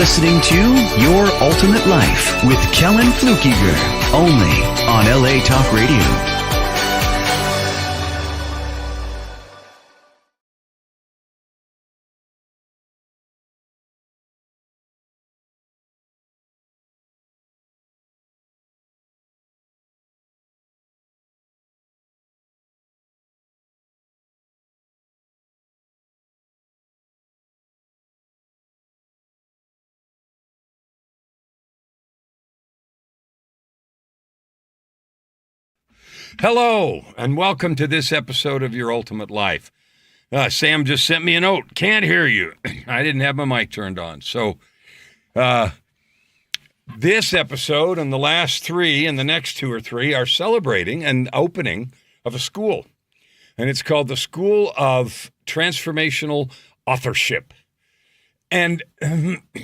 listening to Your Ultimate Life with Kellan MCA, only on LA Talk Radio. Hello, and welcome to this episode of Your Ultimate Life. Sam just sent me a note. Can't hear you. I didn't have my mic turned on. So this episode and the last three and the next two or three are celebrating an opening of a school. And it's called the School of Transformational Authorship. And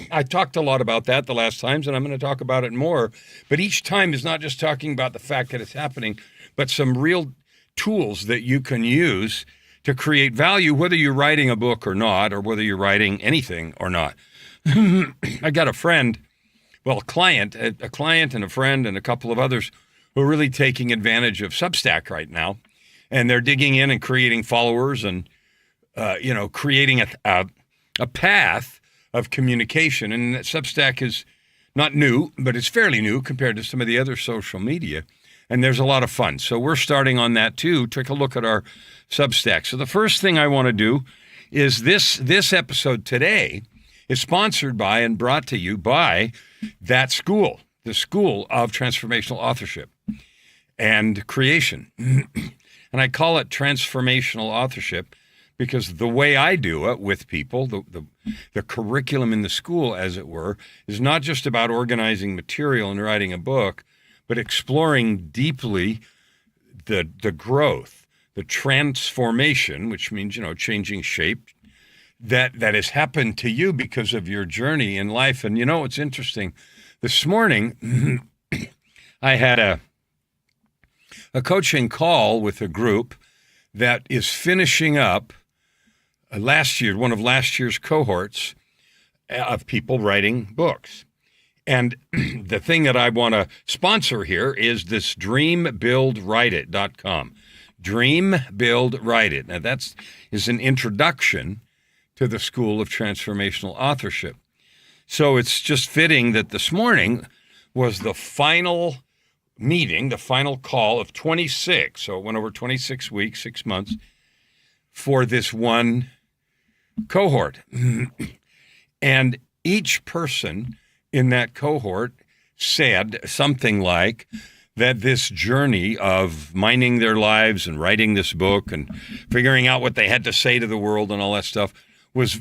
I talked a lot about that the last times, and I'm going to talk about it more. But each time is not just talking about the fact that it's happening, but some real tools that you can use to create value, whether you're writing a book or not, or whether you're writing anything or not. I got a friend, well, a client and a friend and a couple of others who are really taking advantage of Substack right now. And they're digging in and creating followers and, creating a path of communication. And Substack is not new, but it's fairly new compared to some of the other social media. And there's a lot of fun. So we're starting on that too. Take a look at our Substack. So the first thing I want to do is this episode today is sponsored by and brought to you by that school, the School of Transformational Authorship and Creation. And I call it transformational authorship because the way I do it with people, the curriculum in the school, as it were, is not just about organizing material and writing a book, but exploring deeply the growth, the transformation, which means, changing shape, that has happened to you because of your journey in life. And it's interesting. This morning, I had a coaching call with a group that is finishing up one of last year's cohorts of people writing books. And the thing that I want to sponsor here is this dreambuildwriteit.com. Dreambuildwriteit. Now that is an introduction to the School of Transformational Authorship. So it's just fitting that this morning was the final meeting, the final call of 26. So it went over 26 weeks, 6 months for this one cohort. And each person in that cohort said something like that this journey of minding their lives and writing this book and figuring out what they had to say to the world and all that stuff was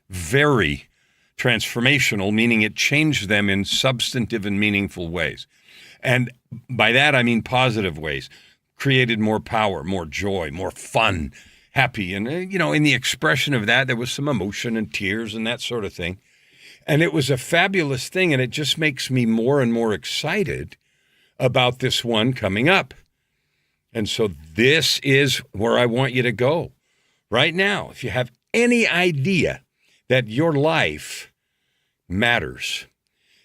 very transformational, meaning it changed them in substantive and meaningful ways. And by that, I mean positive ways, created more power, more joy, more fun, happy. And, in the expression of that, there was some emotion and tears and that sort of thing. And it was a fabulous thing, and it just makes me more and more excited about this one coming up. And so this is where I want you to go right now. If you have any idea that your life matters,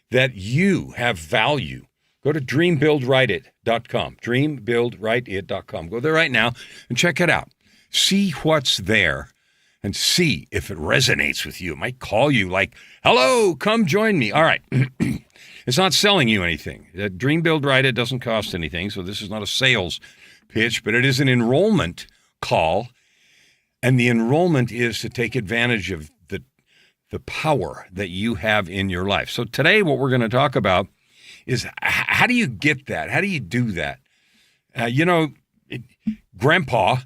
that you have value, go to dreambuildwriteit.com, dreambuildwriteit.com. Go there right now and check it out. See what's there. And see if it resonates with you. It might call you like, hello, come join me. All right. It's not selling you anything. Dream Build Write It doesn't cost anything, so this is not a sales pitch, but it is an enrollment call. And the enrollment is to take advantage of the power that you have in your life. So today what we're going to talk about is how do you get that? How do you do that? Grandpa,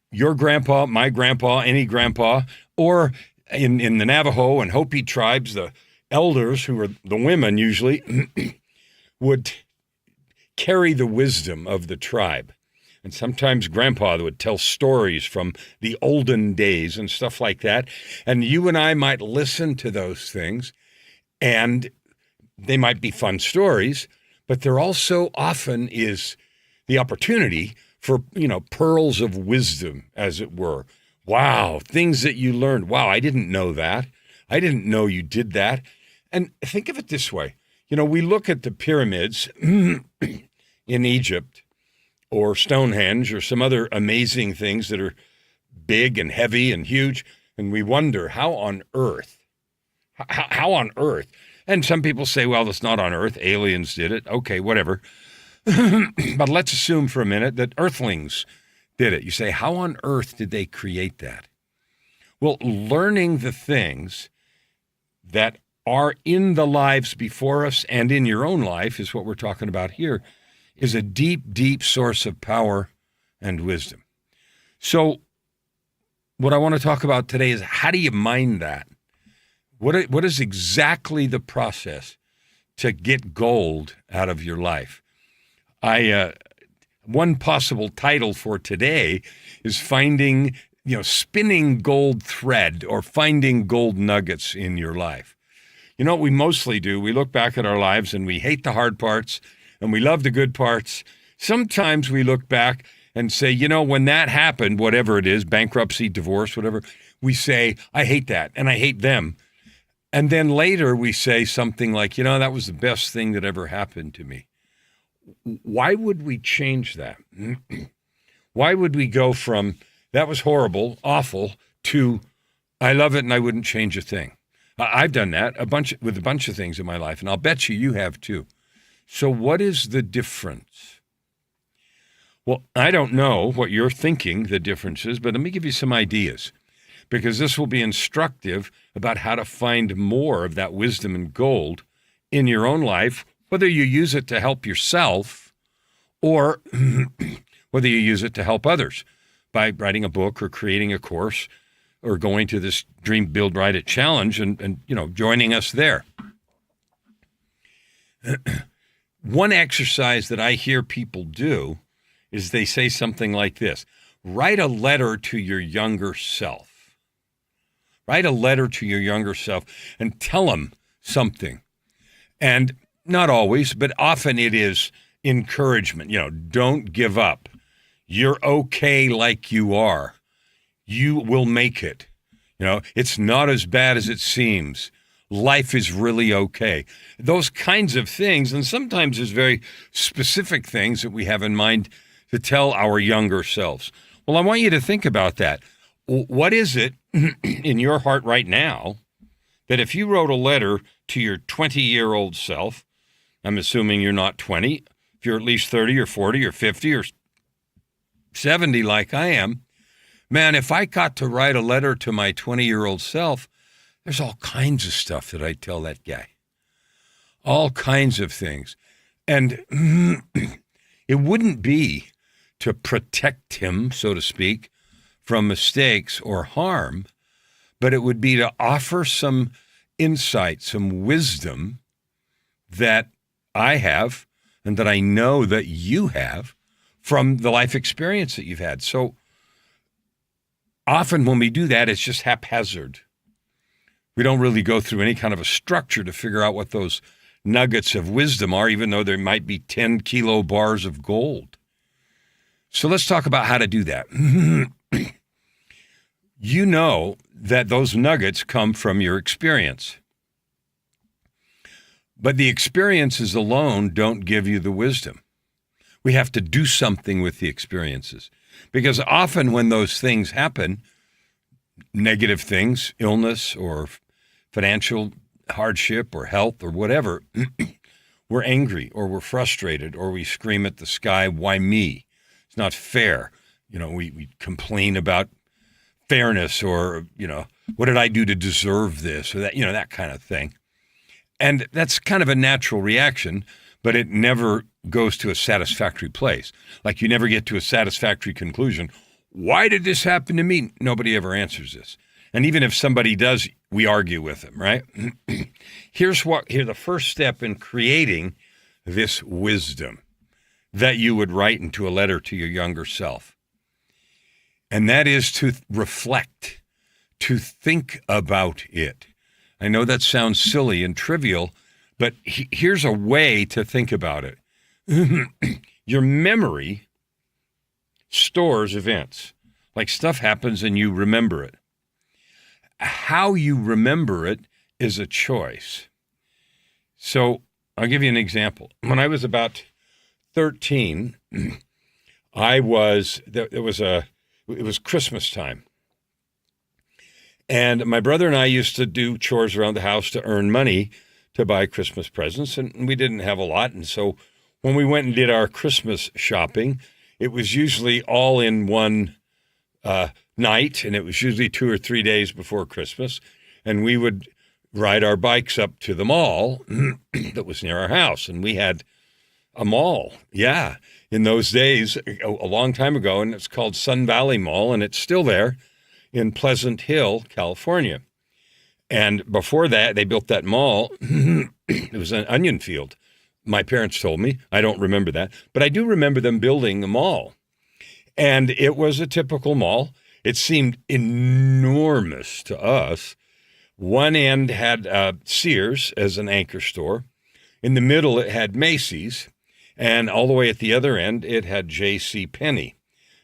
your grandpa, my grandpa, any grandpa, or in the Navajo and Hopi tribes, the elders, who are the women usually, would carry the wisdom of the tribe. And sometimes grandpa would tell stories from the olden days and stuff like that. And you and I might listen to those things, and they might be fun stories, but there also often is the opportunity for, pearls of wisdom, as it were. Wow, things that you learned. Wow, I didn't know that. I didn't know you did that. And think of it this way. We look at the pyramids in Egypt or Stonehenge or some other amazing things that are big and heavy and huge, and we wonder how on earth. And some people say, well, it's not on Earth. Aliens did it. Okay, whatever. But let's assume for a minute that Earthlings did it. You say, how on earth did they create that? Well, learning the things that are in the lives before us and in your own life is what we're talking about here, is a deep, deep source of power and wisdom. So what I want to talk about today is how do you mine that? What is exactly the process to get gold out of your life? One possible title for today is spinning gold thread or finding gold nuggets in your life. What we mostly do, we look back at our lives and we hate the hard parts and we love the good parts. Sometimes we look back and say, when that happened, whatever it is, bankruptcy, divorce, whatever, we say, I hate that and I hate them. And then later we say something like, that was the best thing that ever happened to me. Why would we change that? Why would we go from that was horrible, awful, to I love it and I wouldn't change a thing? I've done that with a bunch of things in my life, and I'll bet you have too. So what is the difference? Well, I don't know what you're thinking the difference is, but let me give you some ideas, because this will be instructive about how to find more of that wisdom and gold in your own life, whether you use it to help yourself or whether you use it to help others by writing a book or creating a course or going to this Dream Build Write It challenge and joining us there. One exercise that I hear people do is they say something like this: write a letter to your younger self. Write a letter to your younger self and tell them something. And not always, but often it is encouragement. Don't give up. You're okay like you are. You will make it. It's not as bad as it seems. Life is really okay. Those kinds of things, and sometimes there's very specific things that we have in mind to tell our younger selves. Well, I want you to think about that. What is it in your heart right now that if you wrote a letter to your 20-year-old self, I'm assuming you're not 20, if you're at least 30 or 40 or 50 or 70 like I am, man, if I got to write a letter to my 20-year-old self, there's all kinds of stuff that I'd tell that guy. All kinds of things. And it wouldn't be to protect him, so to speak, from mistakes or harm, but it would be to offer some insight, some wisdom that I have and that I know that you have from the life experience that you've had. So often when we do that, it's just haphazard. We don't really go through any kind of a structure to figure out what those nuggets of wisdom are, even though there might be 10 kilo bars of gold. So let's talk about how to do that. You know that those nuggets come from your experience. But the experiences alone don't give you the wisdom. We have to do something with the experiences. Because often when those things happen, negative things, illness or financial hardship or health or whatever, we're angry or we're frustrated or we scream at the sky, why me? It's not fair. We complain about fairness or, what did I do to deserve this or that, that kind of thing. And that's kind of a natural reaction, but it never goes to a satisfactory place. Like you never get to a satisfactory conclusion. Why did this happen to me? Nobody ever answers this. And even if somebody does, we argue with them, right? Here's the first step in creating this wisdom that you would write into a letter to your younger self. And that is to reflect, to think about it. I know that sounds silly and trivial, but here's a way to think about it. Your memory stores events. Like stuff happens and you remember it. How you remember it is a choice. So I'll give you an example. When I was about 13, it was Christmas time. And my brother and I used to do chores around the house to earn money to buy Christmas presents, and we didn't have a lot. And so when we went and did our Christmas shopping, it was usually all in one night, and it was usually 2 or 3 days before Christmas. And we would ride our bikes up to the mall that was near our house. And we had a mall, in those days, a long time ago, and it's called Sun Valley Mall, and it's still there in Pleasant Hill, California. And before that, they built that mall. It was an onion field. My parents told me. I don't remember that. But I do remember them building the mall. And it was a typical mall. It seemed enormous to us. One end had Sears as an anchor store. In the middle, it had Macy's. And all the way at the other end, it had J.C. Penney.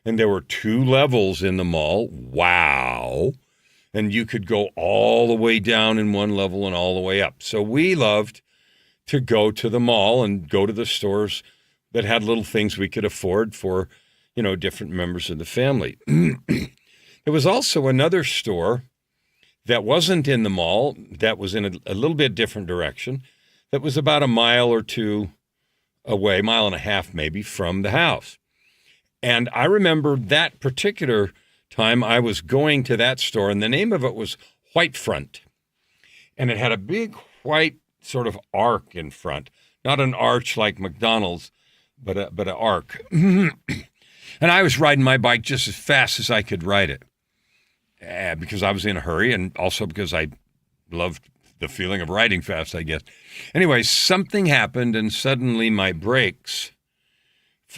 And there were 2 levels in the mall. Wow. And you could go all the way down in one level and all the way up. So we loved to go to the mall and go to the stores that had little things we could afford for, different members of the family. There was also another store that wasn't in the mall, that was in a little bit different direction, that was about a mile or 2 away, mile and a half maybe, from the house. And I remember that particular time I was going to that store, and the name of it was White Front. And it had a big white sort of arc in front, not an arch like McDonald's, but an arc. And I was riding my bike just as fast as I could ride it, because I was in a hurry, and also because I loved the feeling of riding fast, I guess. Anyway, something happened, and suddenly my brakes,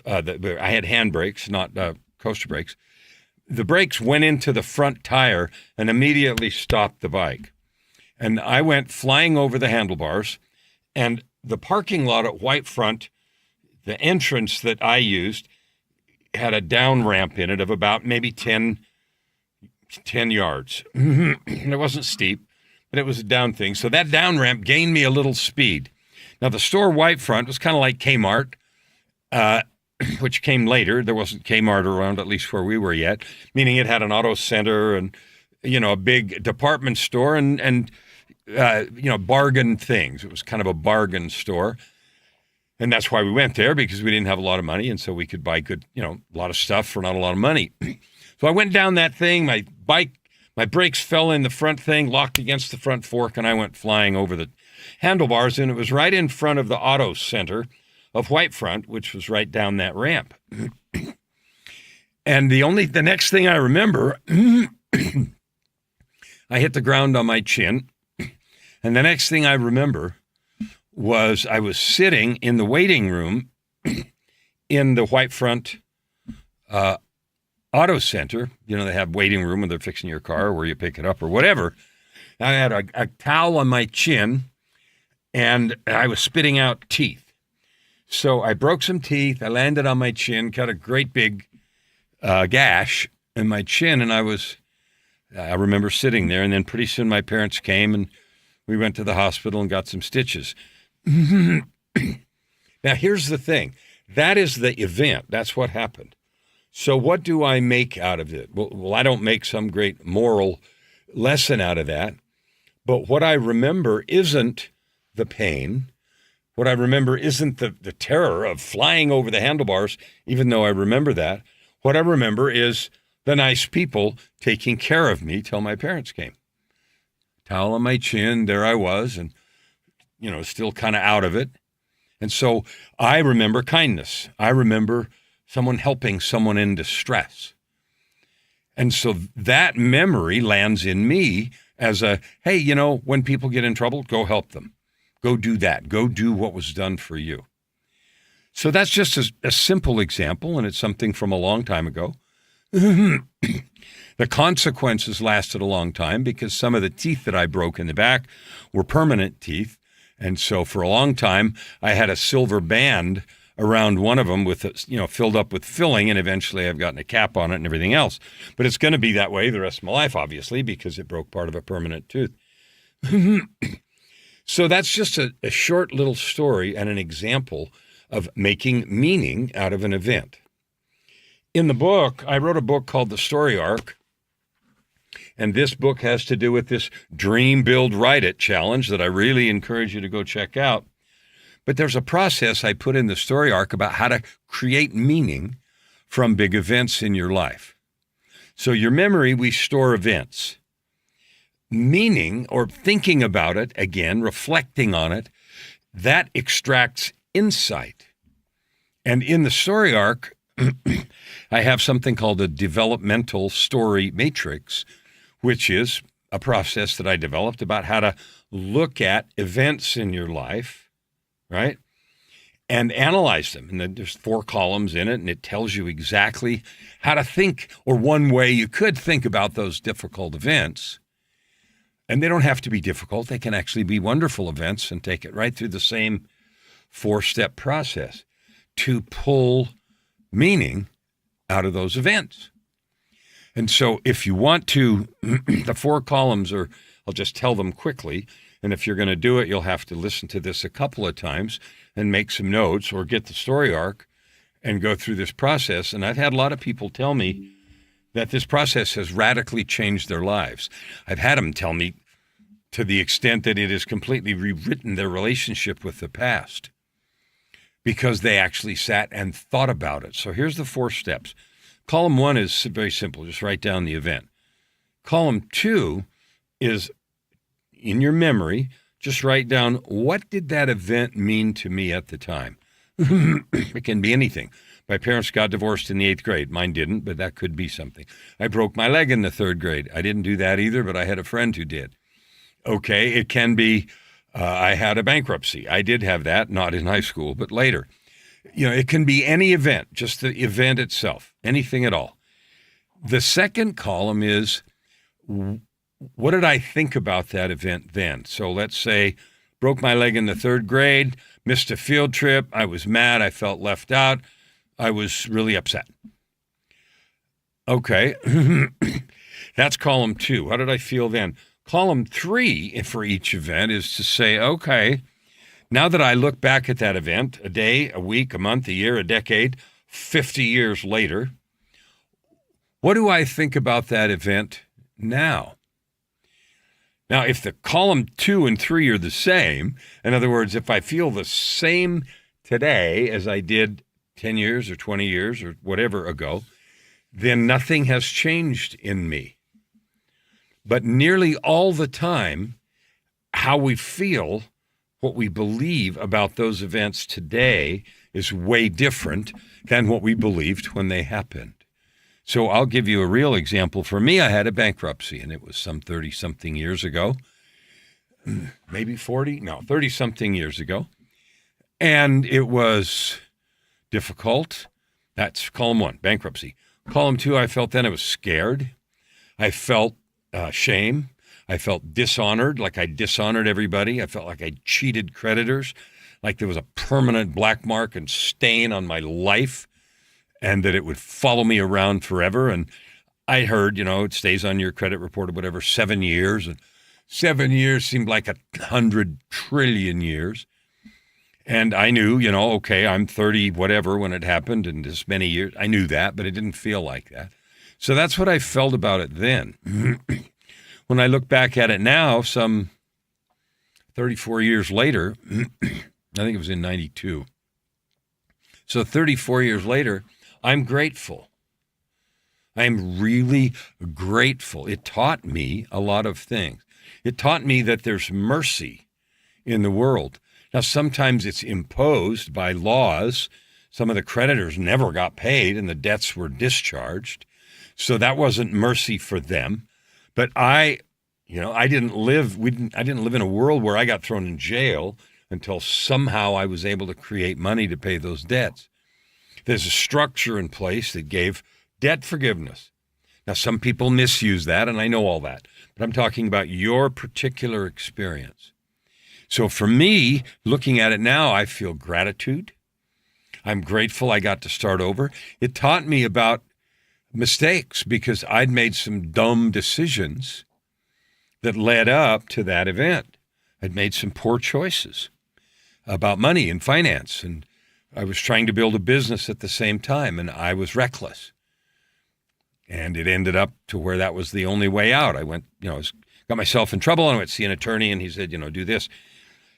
I had hand brakes, not coaster brakes. The brakes went into the front tire and immediately stopped the bike. And I went flying over the handlebars, and the parking lot at White Front, the entrance that I used, had a down ramp in it of about maybe 10 yards. It wasn't steep, but it was a down thing. So that down ramp gained me a little speed. Now, the store White Front was kind of like Kmart, which came later. There wasn't Kmart around, at least where we were yet, meaning it had an auto center and, a big department store and bargain things. It was kind of a bargain store. And that's why we went there, because we didn't have a lot of money. And so we could buy good, a lot of stuff for not a lot of money. So I went down that thing. My brakes fell in the front thing, locked against the front fork, and I went flying over the handlebars. And it was right in front of the auto center of White Front, which was right down that ramp. And the next thing I remember, I hit the ground on my chin. And the next thing I remember was I was sitting in the waiting room in the White Front Auto Center. They have waiting room when they're fixing your car, where you pick it up or whatever. I had a towel on my chin, and I was spitting out teeth. So I broke some teeth. I landed on my chin, cut a great big gash in my chin, and I remember sitting there, and then pretty soon my parents came, and we went to the hospital and got some stitches. Now, here's the thing. That is the event. That's what happened. So what do I make out of it? Well, I don't make some great moral lesson out of that. But what I remember isn't the pain. What I remember isn't the terror of flying over the handlebars, even though I remember that. What I remember is the nice people taking care of me till my parents came. Towel on my chin, there I was, and, still kind of out of it. And so I remember kindness. I remember someone helping someone in distress. And so that memory lands in me as hey, when people get in trouble, go help them. Go do that. Go do what was done for you. So that's just a simple example, and it's something from a long time ago. The consequences lasted a long time, because some of the teeth that I broke in the back were permanent teeth. And so for a long time, I had a silver band around one of them with, filled up with filling, and eventually I've gotten a cap on it and everything else. But it's going to be that way the rest of my life, obviously, because it broke part of a permanent tooth. So that's just a short little story and an example of making meaning out of an event. In the book, I wrote a book called The Story Arc, and this book has to do with this Dream, Build, Write It challenge that I really encourage you to go check out. But there's a process I put in the story arc about how to create meaning from big events in your life. So your memory, we store events. Meaning, or thinking about it, again, reflecting on it, that extracts insight. And in the story arc, I have something called a developmental story matrix, which is a process that I developed about how to look at events in your life, right? And analyze them. And then there's 4 columns in it, and it tells you exactly how to think, or one way you could think about those difficult events. And they don't have to be difficult. They can actually be wonderful events, and take it right through the same 4-step process to pull meaning out of those events. And so if you want to, the 4 columns are, I'll just tell them quickly. And if you're going to do it, you'll have to listen to this a couple of times and make some notes, or get the story arc and go through this process. And I've had a lot of people tell me that this process has radically changed their lives. I've had them tell me to the extent that it has completely rewritten their relationship with the past, because they actually sat and thought about it. So here's the 4 steps. Column 1 is very simple. Just write down the event. Column 2 is, in your memory, just write down, what did that event mean to me at the time? It can be anything. My parents got divorced in the 8th grade. Mine didn't, but that could be something. I broke my leg in the 3rd grade. I didn't do that either, but I had a friend who did. Okay, it can be, I had a bankruptcy. I did have that, not in high school, but later. It can be any event, just the event itself, anything at all. The second column is, what did I think about that event then? So let's say, broke my leg in the 3rd grade, missed a field trip, I was mad, I felt left out, I was really upset. Okay, that's column 2. How did I feel then? Column 3 for each event is to say, okay, now that I look back at that event, a day, a week, a month, a year, a decade, 50 years later, what do I think about that event now? Now, if the column 2 and 3 are the same, in other words, if I feel the same today as I did 10 years or 20 years or whatever ago, then nothing has changed in me. But nearly all the time, how we feel, what we believe about those events today is way different than what we believed when they happened. So I'll give you a real example. For me, I had a bankruptcy, and it was some 30-something years ago, maybe 40, no, 30-something years ago. And it was difficult. That's column 1, bankruptcy. Column 2, I felt then I was scared. I felt shame. I felt dishonored, like I dishonored everybody. I felt like I cheated creditors, like there was a permanent black mark and stain on my life, and that it would follow me around forever. And I heard, it stays on your credit report or whatever, 7 years. And 7 years seemed like 100 trillion years. And I knew, okay, I'm 30 whatever when it happened, and this many years. I knew that, but it didn't feel like that. So that's what I felt about it then. When I look back at it now, some 34 years later, I think it was in 92. So 34 years later, I'm grateful. I'm really grateful. It taught me a lot of things. It taught me that there's mercy in the world. Now, sometimes it's imposed by laws. Some of the creditors never got paid and the debts were discharged. So that wasn't mercy for them. But I didn't live in a world where I got thrown in jail until somehow I was able to create money to pay those debts. There's a structure in place that gave debt forgiveness. Now, some people misuse that, and I know all that, but I'm talking about your particular experience. So for me, looking at it now, I feel gratitude. I'm grateful I got to start over. It taught me about mistakes because I'd made some dumb decisions that led up to that event. I'd made some poor choices about money and finance, and I was trying to build a business at the same time, and I was reckless. And it ended up to where that was the only way out. I went, got myself in trouble, and I went to see an attorney, and he said, do this.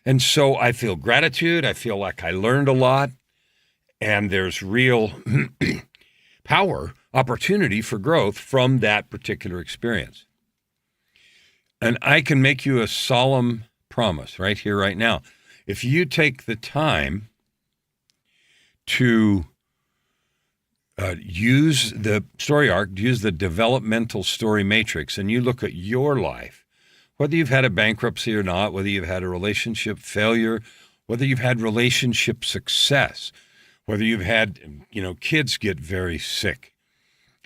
And so I feel gratitude. I feel like I learned a lot, and there's real power, opportunity for growth from that particular experience. And I can make you a solemn promise right here, right now. If you take the time to use the story arc, use the developmental story matrix, and you look at your life, whether you've had a bankruptcy or not, whether you've had a relationship failure, whether you've had relationship success, whether you've had, kids get very sick.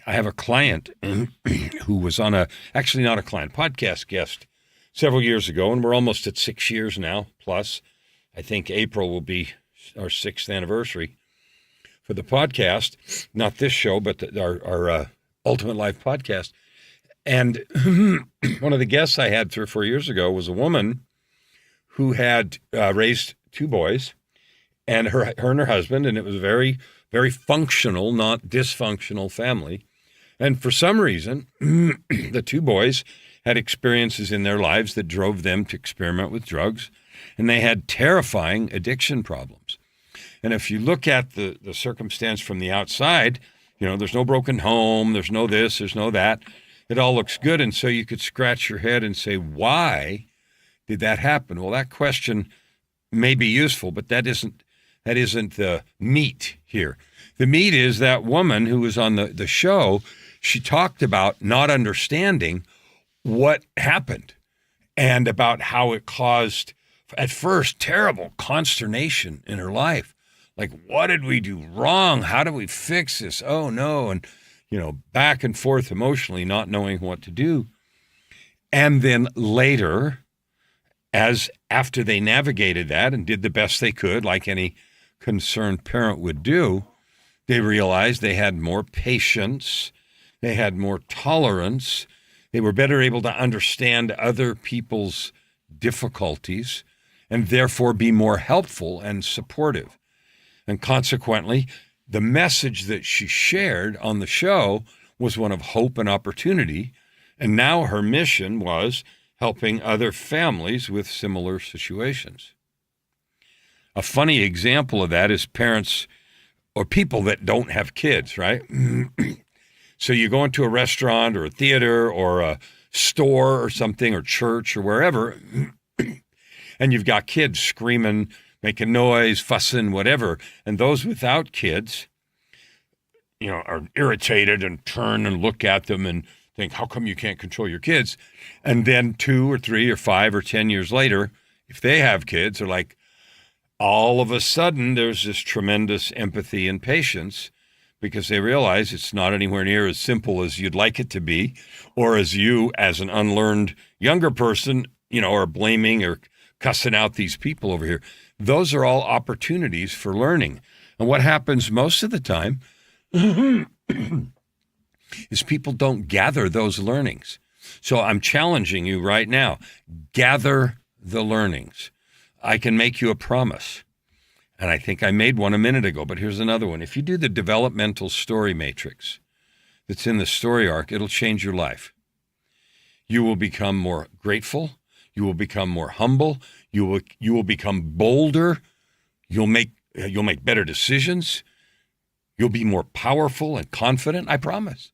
I have a client who was on actually not a client, podcast guest several years ago, and we're almost at 6 years now, plus. I think April will be our 6th anniversary for the podcast, not this show, but our Ultimate Life podcast. And one of the guests I had 3 or 4 years ago was a woman who had raised 2 boys, and her and her husband, and it was a very, very functional, not dysfunctional family. And for some reason, the 2 boys had experiences in their lives that drove them to experiment with drugs, and they had terrifying addiction problems. And if you look at the circumstance from the outside, there's no broken home, there's no this, there's no that. It all looks good. And so you could scratch your head and say, why did that happen? Well, that question may be useful, but that isn't the meat here. The meat is that woman who was on the show. She talked about not understanding what happened and about how it caused, at first, terrible consternation in her life. Like, what did we do wrong? How do we fix this? Oh, no. And, back and forth emotionally, not knowing what to do. And then later, after they navigated that and did the best they could, like any concerned parent would do, they realized they had more patience, they had more tolerance, they were better able to understand other people's difficulties and therefore be more helpful and supportive. And consequently, the message that she shared on the show was one of hope and opportunity. And now her mission was helping other families with similar situations. A funny example of that is parents or people that don't have kids, right? So you go into a restaurant or a theater or a store or something or church or wherever, and you've got kids screaming, making noise, fussing, whatever. And those without kids, are irritated and turn and look at them and think, how come you can't control your kids? And then 2 or 3 or 5 or 10 years later, if they have kids, they're like, all of a sudden there's this tremendous empathy and patience because they realize it's not anywhere near as simple as you'd like it to be, or as you, as an unlearned younger person, are blaming or cussing out these people over here. Those are all opportunities for learning. And what happens most of the time is people don't gather those learnings. So I'm challenging you right now, gather the learnings. I can make you a promise. And I think I made one a minute ago, but here's another one. If you do the developmental story matrix that's in the story arc, it'll change your life. You will become more grateful. You will become more humble. You will become bolder. You'll make better decisions. You'll be more powerful and confident, I promise.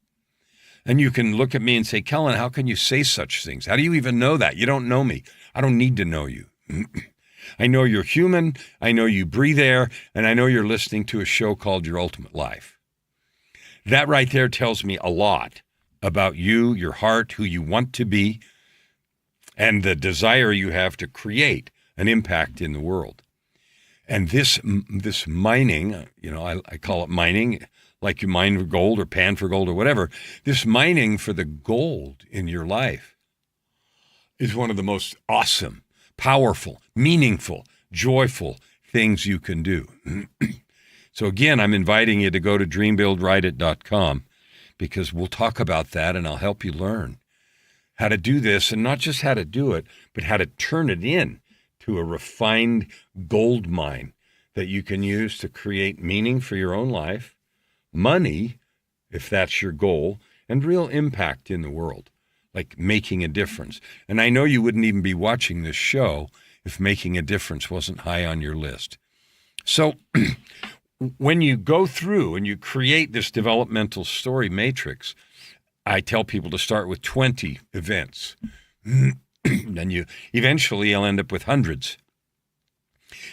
And you can look at me and say, Kellan, how can you say such things? How do you even know that? You don't know me. I don't need to know you. I know you're human. I know you breathe air. And I know you're listening to a show called Your Ultimate Life. That right there tells me a lot about you, your heart, who you want to be, and the desire you have to create an impact in the world. And this mining, I call it mining, like you mine for gold or pan for gold or whatever. This mining for the gold in your life is one of the most awesome, powerful, meaningful, joyful things you can do. So again, I'm inviting you to go to dreambuildwriteit.com because we'll talk about that and I'll help you learn how to do this, and not just how to do it, but how to turn it in to a refined gold mine that you can use to create meaning for your own life, money, if that's your goal, and real impact in the world, like making a difference. And I know you wouldn't even be watching this show if making a difference wasn't high on your list. So when you go through and you create this developmental story matrix, I tell people to start with 20 events. Then you'll end up with hundreds.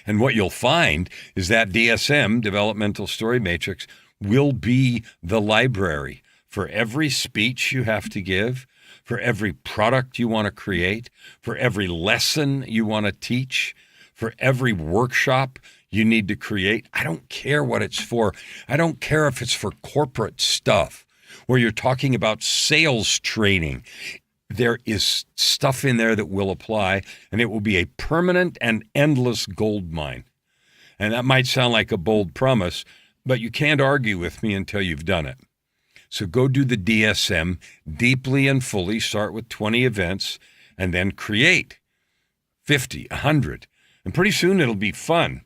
And what you'll find is that DSM, Developmental Story Matrix, will be the library for every speech you have to give, for every product you want to create, for every lesson you want to teach, for every workshop you need to create. I don't care what it's for. I don't care if it's for corporate stuff where you're talking about sales training. There is stuff in there that will apply, and it will be a permanent and endless gold mine. And that might sound like a bold promise, but you can't argue with me until you've done it. So go do the DSM deeply and fully. Start with 20 events and then create 50, 100. And pretty soon it'll be fun.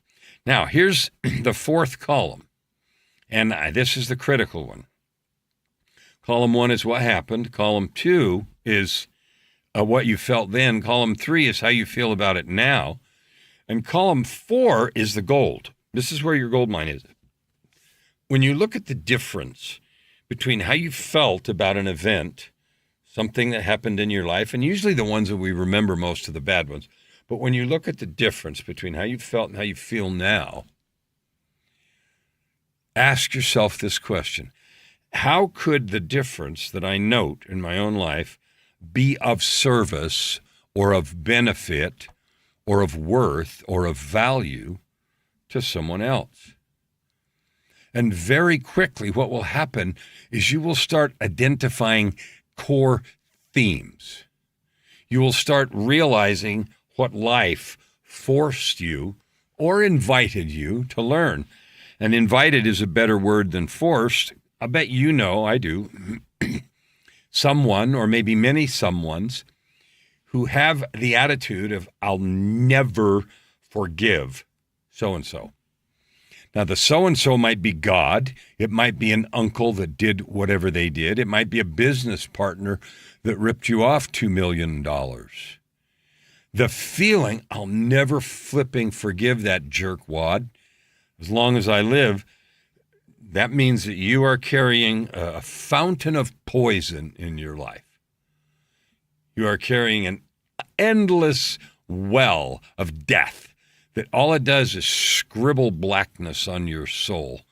Now, here's the fourth column, and this is the critical one. Column 1 is what happened. Column 2 is what you felt then. Column 3 is how you feel about it now. And column 4 is the gold. This is where your gold mine is. When you look at the difference between how you felt about an event, something that happened in your life, and usually the ones that we remember most are the bad ones, but when you look at the difference between how you felt and how you feel now, ask yourself this question. How could the difference that I note in my own life be of service or of benefit or of worth or of value to someone else? And very quickly, what will happen is you will start identifying core themes. You will start realizing what life forced you or invited you to learn. And invited is a better word than forced. I bet you know, I do, someone or maybe many someones who have the attitude of, I'll never forgive so-and-so. Now, the so-and-so might be God. It might be an uncle that did whatever they did. It might be a business partner that ripped you off $2 million. The feeling, I'll never flipping forgive that jerkwad as long as I live, that means that you are carrying a fountain of poison in your life. You are carrying an endless well of death that all it does is scribble blackness on your soul.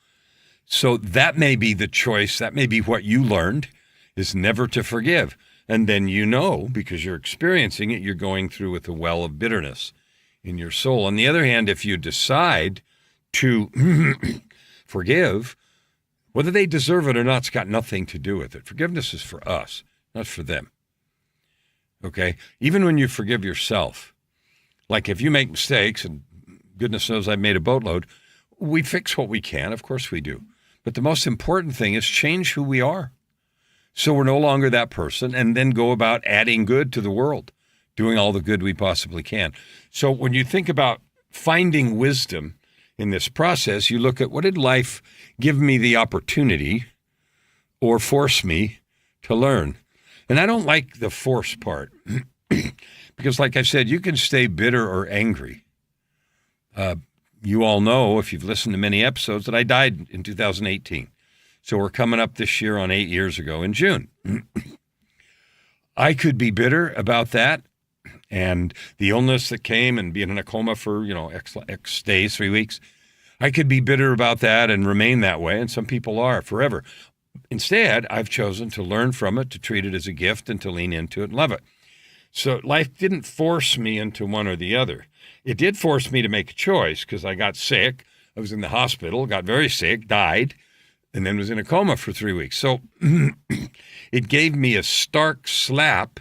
So that may be the choice. That may be what you learned, is never to forgive. And then you know, because you're experiencing it, you're going through with a well of bitterness in your soul. On the other hand, if you decide to forgive, whether they deserve it or not, it's got nothing to do with it. Forgiveness is for us, not for them. Okay? Even when you forgive yourself, like if you make mistakes, and goodness knows I've made a boatload, we fix what we can. Of course we do. But the most important thing is change who we are. So we're no longer that person, and then go about adding good to the world, doing all the good we possibly can. So when you think about finding wisdom in this process, you look at, what did life give me the opportunity or force me to learn? And I don't like the force part because, like I said, you can stay bitter or angry. You all know, if you've listened to many episodes, that I died in 2018. So we're coming up this year on 8 years ago in June. I could be bitter about that and the illness that came and being in a coma for, X days, 3 weeks. I could be bitter about that and remain that way, and some people are forever. Instead, I've chosen to learn from it, to treat it as a gift, and to lean into it and love it. So life didn't force me into one or the other. It did force me to make a choice because I got sick. I was in the hospital, got very sick, died, and then was in a coma for 3 weeks. So it gave me a stark slap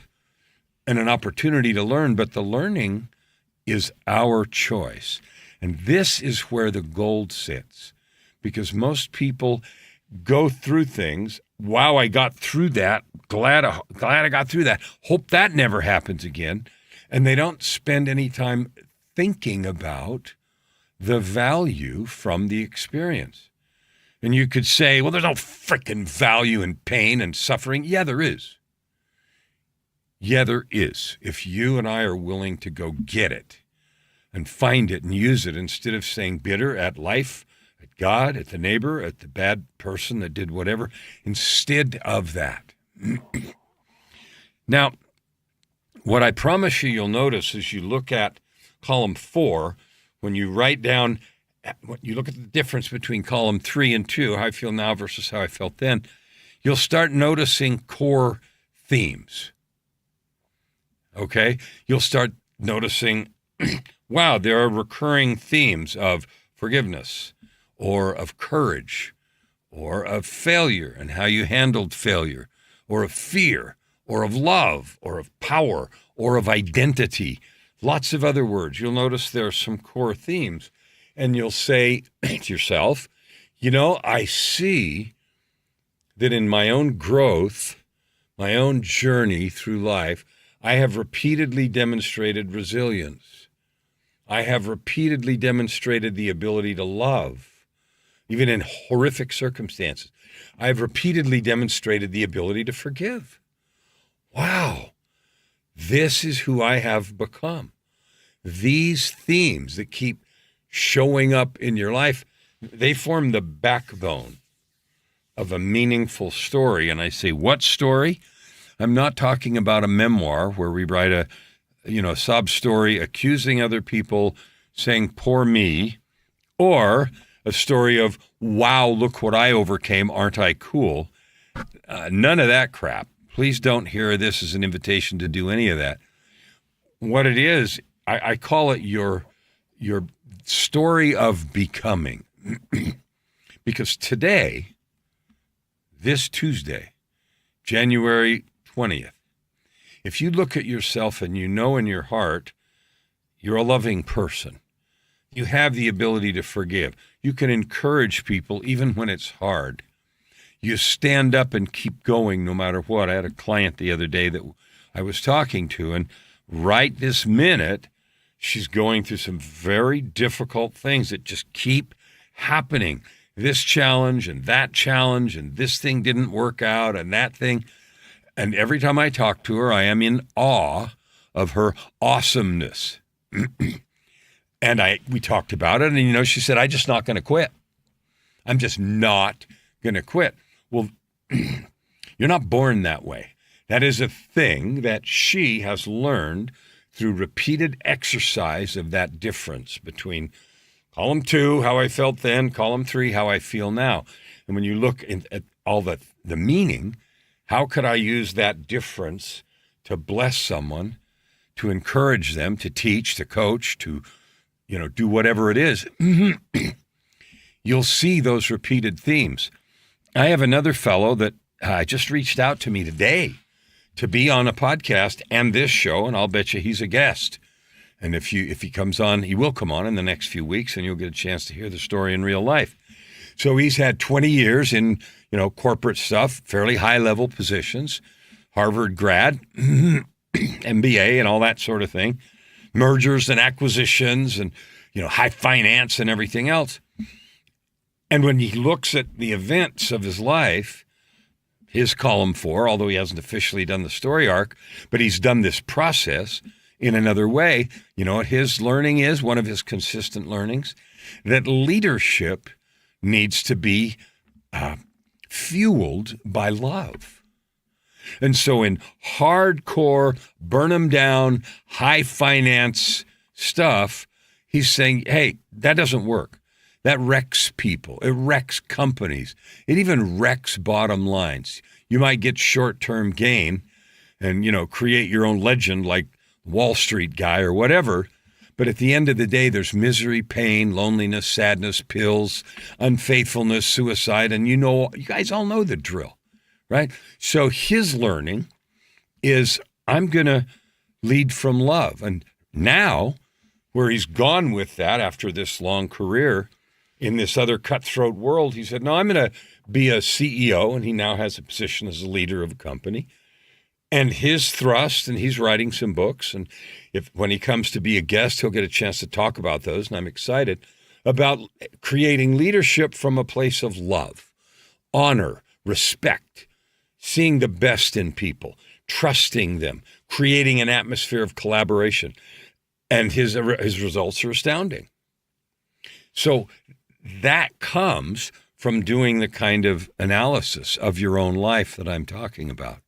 and an opportunity to learn, but the learning is our choice. And this is where the gold sits, because most people go through things. Wow, I got through that. Glad I got through that. Hope that never happens again. And they don't spend any time thinking about the value from the experience. And you could say, well, there's no freaking value in pain and suffering. Yeah, there is. Yeah, there is. If you and I are willing to go get it and find it and use it instead of saying bitter at life, at God, at the neighbor, at the bad person that did whatever, instead of that. Now, what I promise you'll notice is you look at column 4, when you write down, you look at the difference between column 3 and 2, how I feel now versus how I felt then, you'll start noticing core themes. Okay? You'll start noticing, wow, there are recurring themes of forgiveness or of courage or of failure and how you handled failure or of fear or of love or of power or of identity. Lots of other words. You'll notice there are some core themes. And you'll say to yourself, you know, I see that in my own growth, my own journey through life, I have repeatedly demonstrated resilience. I have repeatedly demonstrated the ability to love, even in horrific circumstances. I have repeatedly demonstrated the ability to forgive. Wow, this is who I have become. These themes that keep showing up in your life, they form the backbone of a meaningful story. And I say, what story? I'm not talking about a memoir where we write a sob story accusing other people, saying, poor me, or a story of, wow, look what I overcame, aren't I cool? None of that crap. Please don't hear this as an invitation to do any of that. What it is, I call it your story of becoming. Because today, this Tuesday, January 20th, if you look at yourself and you know in your heart you're a loving person, you have the ability to forgive, you can encourage people even when it's hard, you stand up and keep going no matter what. I had a client the other day that I was talking to, and right this minute, she's going through some very difficult things that just keep happening. This challenge and this thing didn't work out and that thing. And every time I talk to her, I am in awe of her awesomeness. And we talked about it, and she said, I'm just not going to quit. I'm just not going to quit. Well, you're not born that way. That is a thing that she has learned through repeated exercise of that difference between column 2, how I felt then, column 3, how I feel now. And when you look at all the meaning, how could I use that difference to bless someone, to encourage them, to teach, to coach, to, do whatever it is? You'll see those repeated themes. I have another fellow that just reached out to me today to be on a podcast and this show, and I'll bet you he's a guest. And if he comes on, he will come on in the next few weeks, and you'll get a chance to hear the story in real life. So he's had 20 years in, corporate stuff, fairly high-level positions, Harvard grad, MBA, and all that sort of thing, mergers and acquisitions, and high finance and everything else. And when he looks at the events of his life, his column 4, although he hasn't officially done the story arc, but he's done this process in another way. You know what his learning is? One of his consistent learnings, that leadership needs to be fueled by love. And so in hardcore, burn them down, high finance stuff, he's saying, hey, that doesn't work. That wrecks people. It wrecks companies. It even wrecks bottom lines. You might get short-term gain and, create your own legend like Wall Street guy or whatever. But at the end of the day, there's misery, pain, loneliness, sadness, pills, unfaithfulness, suicide. And you guys all know the drill, right? So his learning is, I'm going to lead from love. And now, where he's gone with that after this long career in this other cutthroat world, he said, no, I'm going to be a CEO, and he now has a position as a leader of a company. And his thrust, and he's writing some books, and when he comes to be a guest, he'll get a chance to talk about those, and I'm excited about creating leadership from a place of love, honor, respect, seeing the best in people, trusting them, creating an atmosphere of collaboration. And his results are astounding. So that comes from doing the kind of analysis of your own life that I'm talking about.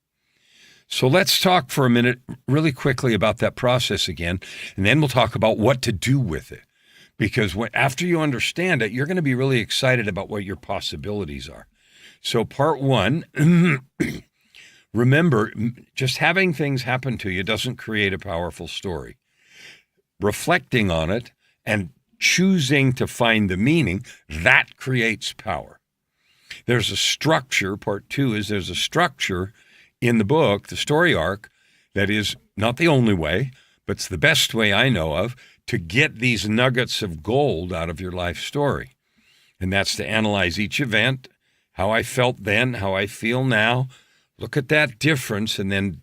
So let's talk for a minute really quickly about that process again, and then we'll talk about what to do with it. Because after you understand it, you're going to be really excited about what your possibilities are. So part one, remember, just having things happen to you doesn't create a powerful story. Reflecting on it and choosing to find the meaning, that creates power. There's a structure, part two is there's a structure in the book, the story arc, that is not the only way, but it's the best way I know of to get these nuggets of gold out of your life story. And that's to analyze each event, how I felt then, how I feel now, look at that difference, and then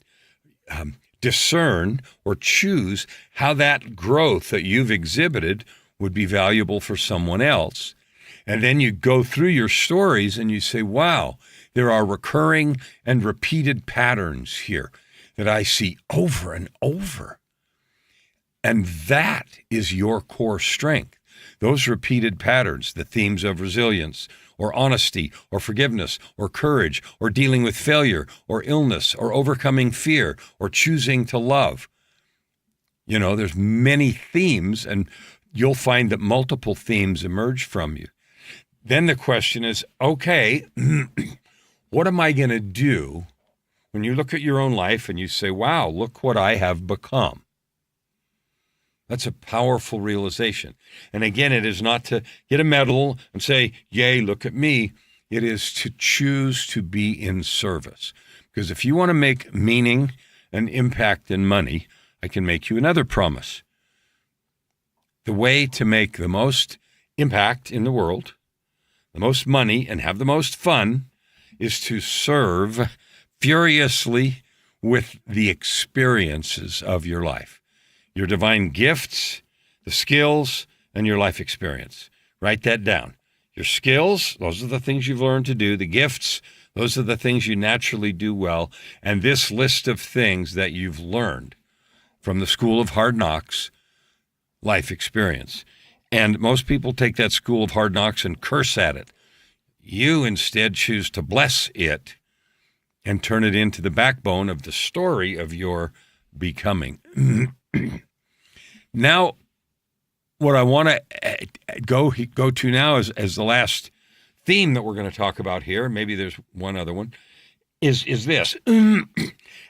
discern or choose how that growth that you've exhibited would be valuable for someone else. And then you go through your stories and you say, wow, there are recurring and repeated patterns here that I see over and over. And that is your core strength. Those repeated patterns, the themes of resilience or honesty or forgiveness or courage or dealing with failure or illness or overcoming fear or choosing to love. You know, there's many themes, and you'll find that multiple themes emerge from you. Then the question is, okay, what am I going to do when you look at your own life and you say, wow, look what I have become? That's a powerful realization. And again, it is not to get a medal and say, yay, look at me. It is to choose to be in service. Because if you want to make meaning and impact and money, I can make you another promise. The way to make the most impact in the world, the most money, and have the most fun is to serve furiously with the experiences of your life. Your divine gifts, the skills, and your life experience. Write that down. Your skills, those are the things you've learned to do. The gifts, those are the things you naturally do well. And this list of things that you've learned from the School of Hard Knocks, life experience. And most people take that School of Hard Knocks and curse at it. You instead choose to bless it and turn it into the backbone of the story of your becoming. Now, what I want to go to now as the last theme that we're going to talk about here, maybe there's one other one, is this.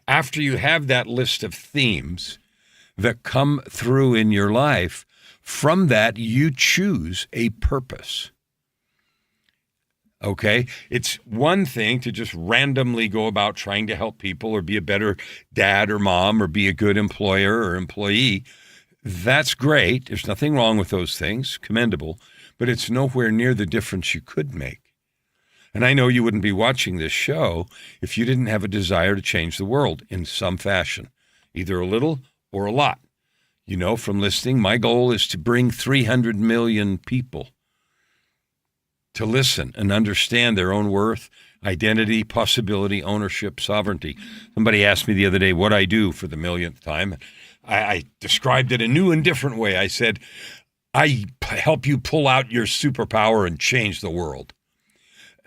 After you have that list of themes that come through in your life, from that you choose a purpose. Okay? It's one thing to just randomly go about trying to help people or be a better dad or mom or be a good employer or employee. That's great. There's nothing wrong with those things, commendable, but it's nowhere near the difference you could make. And I know you wouldn't be watching this show if you didn't have a desire to change the world in some fashion, either a little or a lot. You know, from listening, my goal is to bring 300 million people to listen and understand their own worth, identity, possibility, ownership, sovereignty. Somebody asked me the other day what I do for the millionth time. I described it a new and different way. I said, I help you pull out your superpower and change the world.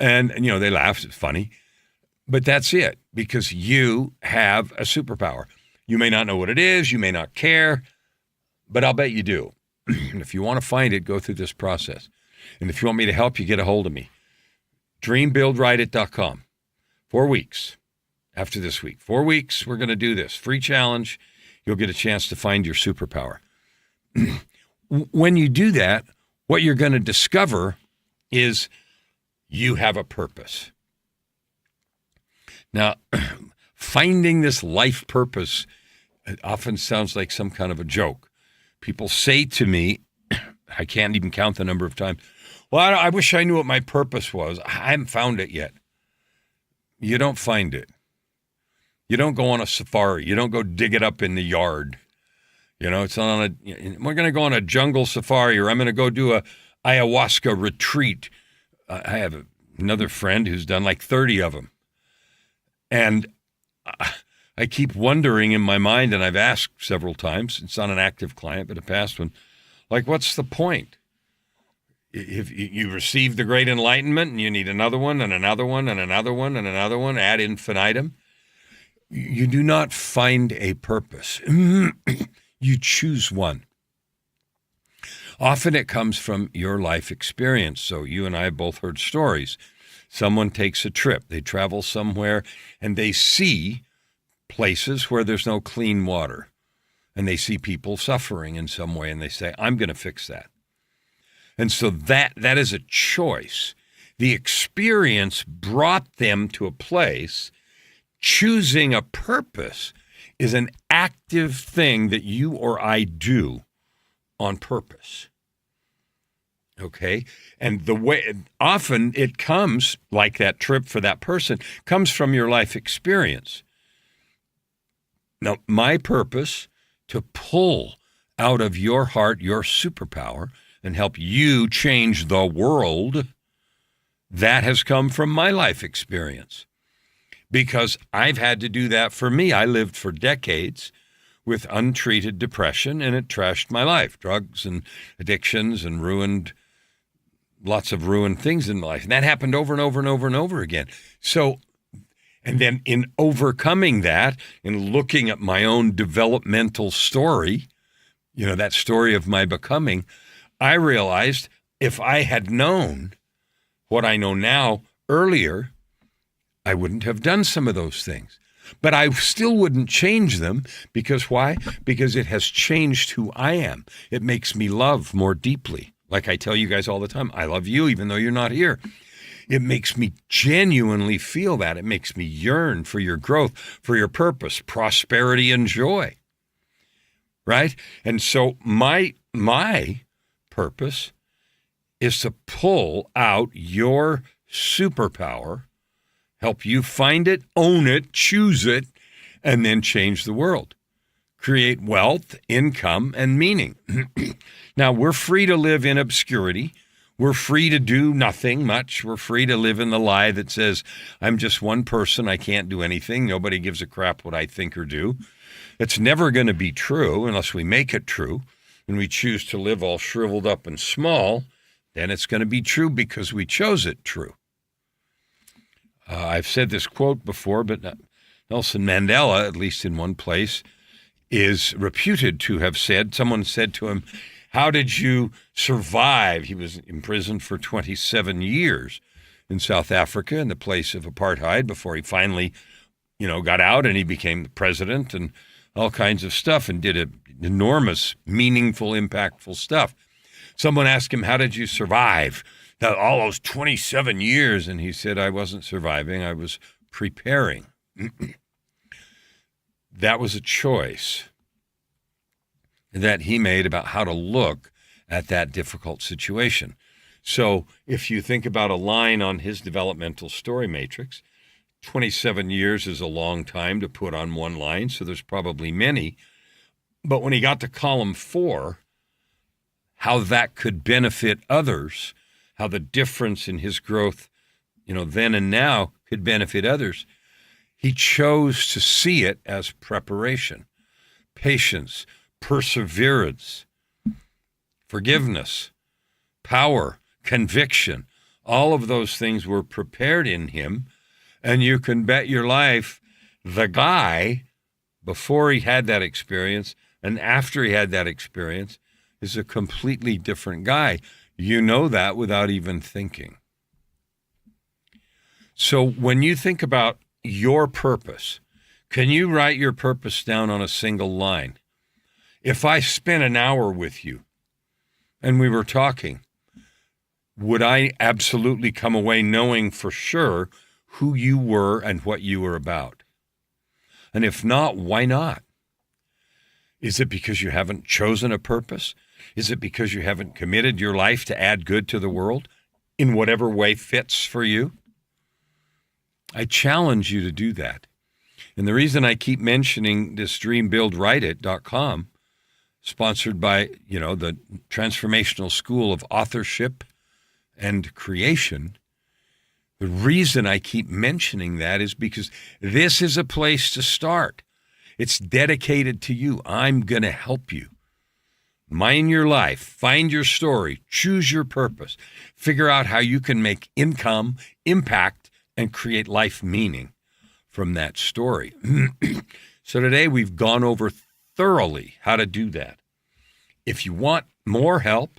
And you know, they laughed. It's funny. But that's it, because you have a superpower. You may not know what it is. You may not care, but I'll bet you do. And if you want to find it, go through this process. And if you want me to help you, get a hold of me. DreamBuildWriteIt.com. 4 weeks after this week. 4 weeks, we're going to do this. Free challenge. You'll get a chance to find your superpower. When you do that, what you're going to discover is you have a purpose. Now, finding this life purpose, it often sounds like some kind of a joke. People say to me, I can't even count the number of times, well, I wish I knew what my purpose was. I haven't found it yet. You don't find it. You don't go on a safari. You don't go dig it up in the yard. It's not on we're going to go on a jungle safari, or I'm going to go do a ayahuasca retreat. I have another friend who's done like 30 of them. And I keep wondering in my mind, and I've asked several times, it's not an active client, but a past one, like, what's the point? If you receive the great enlightenment and you need another one and another one and another one and another one ad infinitum, you do not find a purpose. You choose one. Often it comes from your life experience. So you and I have both heard stories. Someone takes a trip. They travel somewhere and they see places where there's no clean water. And they see people suffering in some way and they say, I'm going to fix that. And so that is a choice. The experience brought them to a place. Choosing a purpose is an active thing that you or I do on purpose. Okay? And the way, often it comes, like that trip for that person, comes from your life experience. Now, my purpose to pull out of your heart your superpower and help you change the world, that has come from my life experience. Because I've had to do that for me. I lived for decades with untreated depression, and it trashed my life. Drugs and addictions and lots of ruined things in my life. And that happened over and over and over and over again. So, and then in overcoming that, in looking at my own developmental story, that story of my becoming, I realized if I had known what I know now earlier, I wouldn't have done some of those things. But I still wouldn't change them because why? Because it has changed who I am. It makes me love more deeply. Like I tell you guys all the time, I love you even though you're not here. It makes me genuinely feel that. It makes me yearn for your growth, for your purpose, prosperity, and joy. Right? And so my purpose is to pull out your superpower, help you find it, own it, choose it, and then change the world. Create wealth, income, and meaning. Now, we're free to live in obscurity. We're free to do nothing much. We're free to live in the lie that says, I'm just one person. I can't do anything. Nobody gives a crap what I think or do. It's never going to be true unless we make it true. And we choose to live all shriveled up and small, then it's going to be true because we chose it true. I've said this quote before, but Nelson Mandela, at least in one place, is reputed to have said, someone said to him, how did you survive? He was imprisoned for 27 years in South Africa in the place of apartheid before he finally, got out and he became the president and all kinds of stuff and did enormous, meaningful, impactful stuff. Someone asked him, how did you survive all those 27 years? And he said, I wasn't surviving, I was preparing. That was a choice that he made about how to look at that difficult situation. So if you think about a line on his developmental story matrix, 27 years is a long time to put on one line, so there's probably many. But when he got to column 4, how that could benefit others, how the difference in his growth, then and now could benefit others, he chose to see it as preparation, patience, perseverance, forgiveness, power, conviction. All of those things were prepared in him. And you can bet your life the guy, before he had that experience and after he had that experience, is a completely different guy. You know that without even thinking. So when you think about your purpose, can you write your purpose down on a single line? If I spent an hour with you and we were talking, would I absolutely come away knowing for sure who you were and what you were about? And if not, why not? Is it because you haven't chosen a purpose? Is it because you haven't committed your life to add good to the world in whatever way fits for you? I challenge you to do that. And the reason I keep mentioning this dreambuildwriteit.com, sponsored by, the Transformational School of Authorship and Creation, the reason I keep mentioning that is because this is a place to start. It's dedicated to you. I'm going to help you. Mind your life, find your story, choose your purpose, figure out how you can make income, impact, and create life meaning from that story. So today we've gone over thoroughly how to do that. If you want more help,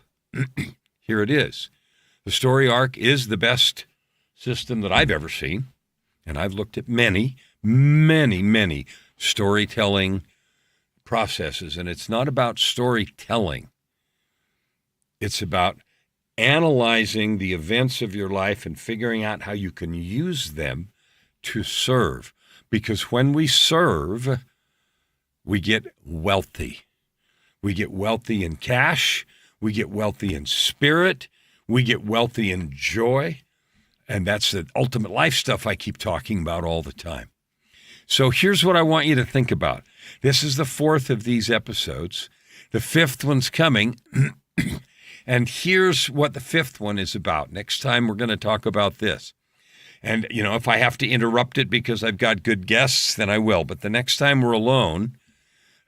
here it is. The story arc is the best system that I've ever seen, and I've looked at many, many, many storytelling processes, and it's not about storytelling. It's about analyzing the events of your life and figuring out how you can use them to serve. Because when we serve, we get wealthy. We get wealthy in cash. We get wealthy in spirit. We get wealthy in joy. And that's the ultimate life stuff I keep talking about all the time. So here's what I want you to think about. This is the 4th of these episodes. The 5th one's coming. And here's what the 5th one is about. Next time we're going to talk about this. And, if I have to interrupt it because I've got good guests, then I will. But the next time we're alone,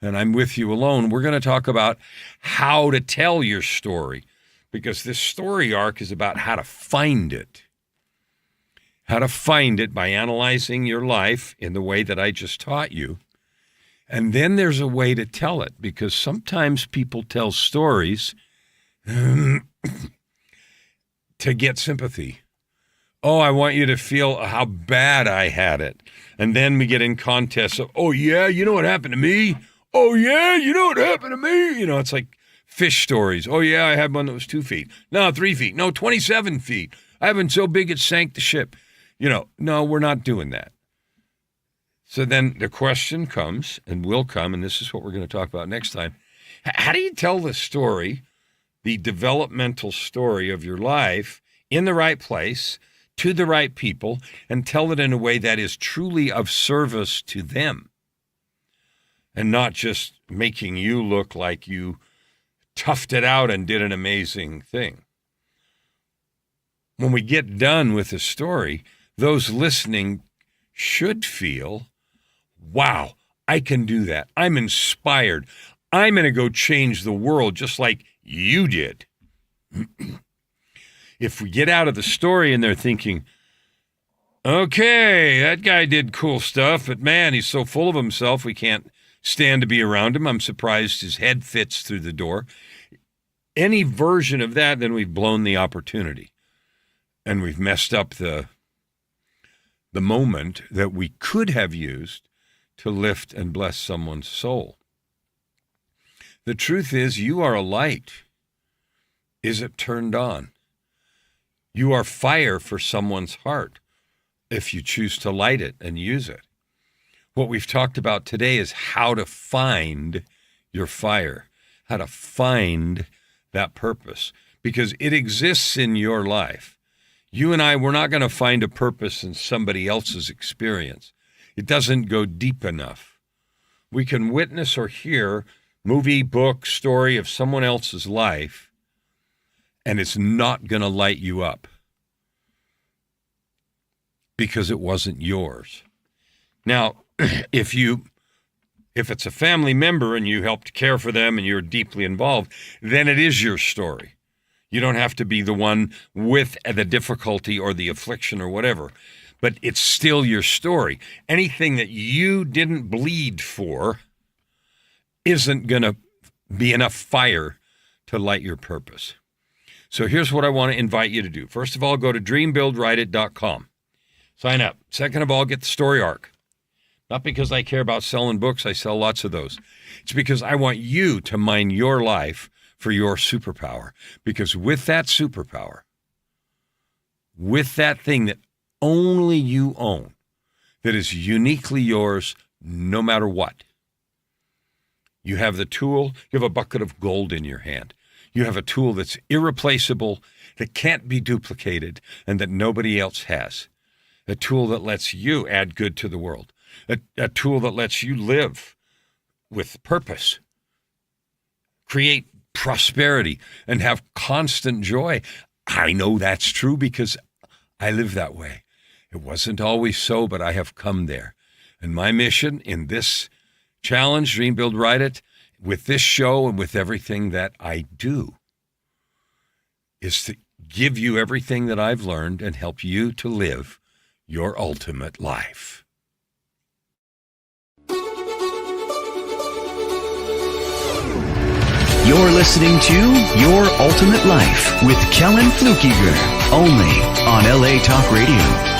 and I'm with you alone, we're going to talk about how to tell your story. Because this story arc is about how to find it. How to find it by analyzing your life in the way that I just taught you. And then there's a way to tell it, because sometimes people tell stories to get sympathy. Oh, I want you to feel how bad I had it. And then we get in contests of, oh, yeah, you know what happened to me? Oh, yeah, you know what happened to me? It's like fish stories. Oh, yeah, I had one that was 2 feet. No, 3 feet. No, 27 feet. I had one so big it sank the ship. No, we're not doing that. So then the question comes, and will come, and this is what we're going to talk about next time. How do you tell the story, the developmental story of your life, in the right place, to the right people, and tell it in a way that is truly of service to them, and not just making you look like you toughed it out and did an amazing thing? When we get done with the story, those listening should feel, wow, I can do that. I'm inspired. I'm going to go change the world just like you did. If we get out of the story and they're thinking, okay, that guy did cool stuff, but man, he's so full of himself, we can't stand to be around him. I'm surprised his head fits through the door. Any version of that, then we've blown the opportunity. And we've messed up the moment that we could have used to lift and bless someone's soul. The truth is, you are a light. Is it turned on? You are fire for someone's heart if you choose to light it and use it. What we've talked about today is how to find your fire, how to find that purpose, because it exists in your life. You and I, we're not going to find a purpose in somebody else's experience. It doesn't go deep enough. We can witness or hear movie, book, story of someone else's life, and it's not going to light you up because it wasn't yours. Now, if it's a family member and you helped care for them and you're deeply involved, then it is your story. You don't have to be the one with the difficulty or the affliction or whatever, but it's still your story. Anything that you didn't bleed for isn't going to be enough fire to light your purpose. So here's what I want to invite you to do. First of all, go to dreambuildwriteit.com. Sign up. Second of all, get the story arc. Not because I care about selling books. I sell lots of those. It's because I want you to mine your life for your superpower. Because with that superpower, with that thing that only you own, that is uniquely yours no matter what, you have the tool, you have a bucket of gold in your hand. You have a tool that's irreplaceable, that can't be duplicated, and that nobody else has. A tool that lets you add good to the world. a tool that lets you live with purpose, create prosperity, and have constant joy. I know that's true because I live that way. It wasn't always so, but I have come there. And my mission in this challenge, Dream, Build, Write It, with this show and with everything that I do, is to give you everything that I've learned and help you to live your ultimate life. You're listening to Your Ultimate Life with Kellan MCA, only on LA Talk Radio.